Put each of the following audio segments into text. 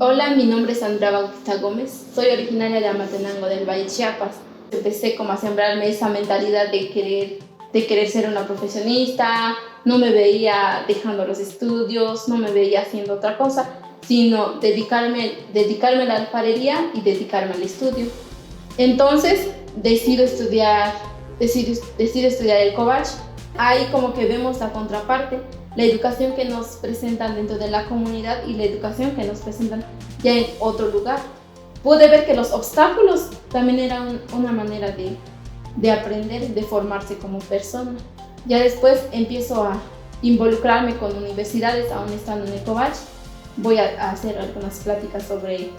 Hola, mi nombre es Andrea Bautista Gómez, soy originaria de Amatenango del Valle Chiapas. Empecé como a sembrarme esa mentalidad de querer ser una profesionista, no me veía dejando los estudios, no me veía haciendo otra cosa, sino dedicarme a la alfarería y dedicarme al estudio. Entonces decido estudiar el Cobach. Ahí como que vemos la contraparte, la educación que nos presentan dentro de la comunidad y la educación que nos presentan ya en otro lugar. Pude ver que los obstáculos también eran una manera de aprender, de formarse como persona. Ya después empiezo a involucrarme con universidades, aún estando en el Cobach. Voy a hacer algunas pláticas sobre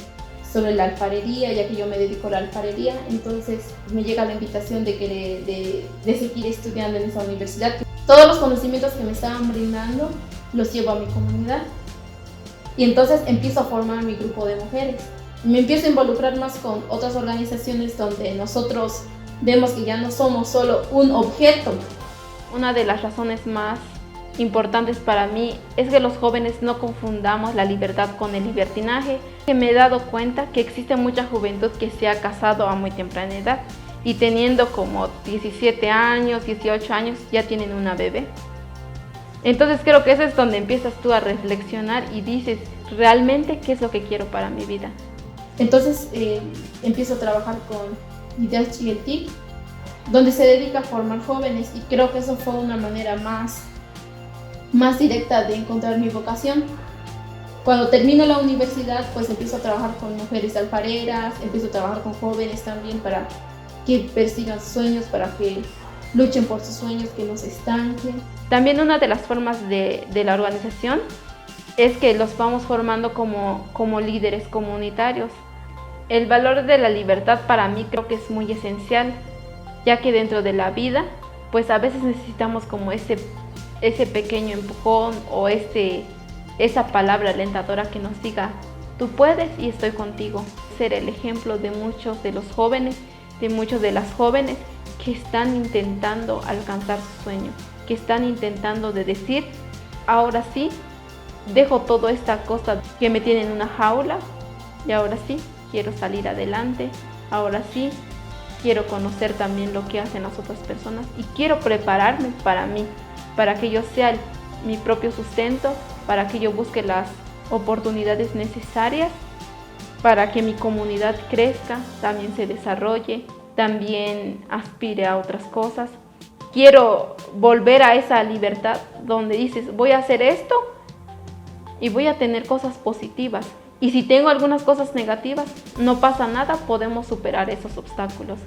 la alfarería, ya que yo me dedico a la alfarería. Entonces me llega la invitación de seguir estudiando en esa universidad. Todos los conocimientos que me estaban brindando los llevo a mi comunidad y entonces empiezo a formar mi grupo de mujeres. Me empiezo a involucrar más con otras organizaciones donde nosotros vemos que ya no somos solo un objeto. Una de las razones más importantes para mí es que los jóvenes no confundamos la libertad con el libertinaje. Me he dado cuenta que existe mucha juventud que se ha casado a muy temprana edad y teniendo como 17 años, 18 años ya tienen una bebé. Entonces creo que eso es donde empiezas tú a reflexionar y dices realmente qué es lo que quiero para mi vida. Entonces empiezo a trabajar con Ideas Chigeltic, donde se dedica a formar jóvenes, y creo que eso fue una manera más directa de encontrar mi vocación. Cuando termino la universidad, pues empiezo a trabajar con mujeres alfareras, empiezo a trabajar con jóvenes también para que persigan sus sueños, para que luchen por sus sueños, que no se estanquen. También una de las formas de la organización es que los vamos formando como líderes comunitarios. El valor de la libertad para mí creo que es muy esencial, ya que dentro de la vida, pues a veces necesitamos como ese pequeño empujón o esa palabra alentadora que nos diga, tú puedes y estoy contigo. Ser el ejemplo de muchos de los jóvenes, de muchas de las jóvenes que están intentando alcanzar su sueño, que están intentando de decir, ahora sí, dejo toda esta cosa que me tiene en una jaula y ahora sí, quiero salir adelante, ahora sí, quiero conocer también lo que hacen las otras personas y quiero prepararme para mí, para que yo sea mi propio sustento, para que yo busque las oportunidades necesarias, para que mi comunidad crezca, también se desarrolle, también aspire a otras cosas. Quiero volver a esa libertad donde dices, voy a hacer esto y voy a tener cosas positivas. Y si tengo algunas cosas negativas, no pasa nada, podemos superar esos obstáculos.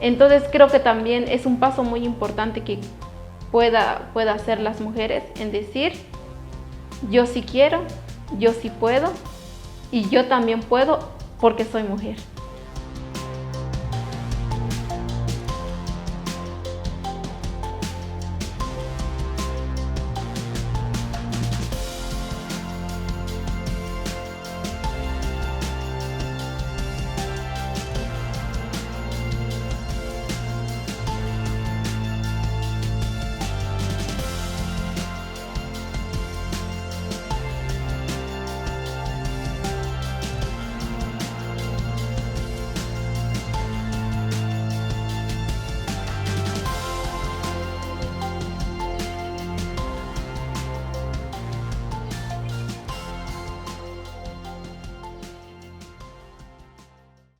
Entonces creo que también es un paso muy importante que pueda hacer las mujeres en decir, yo sí quiero, yo sí puedo y yo también puedo porque soy mujer.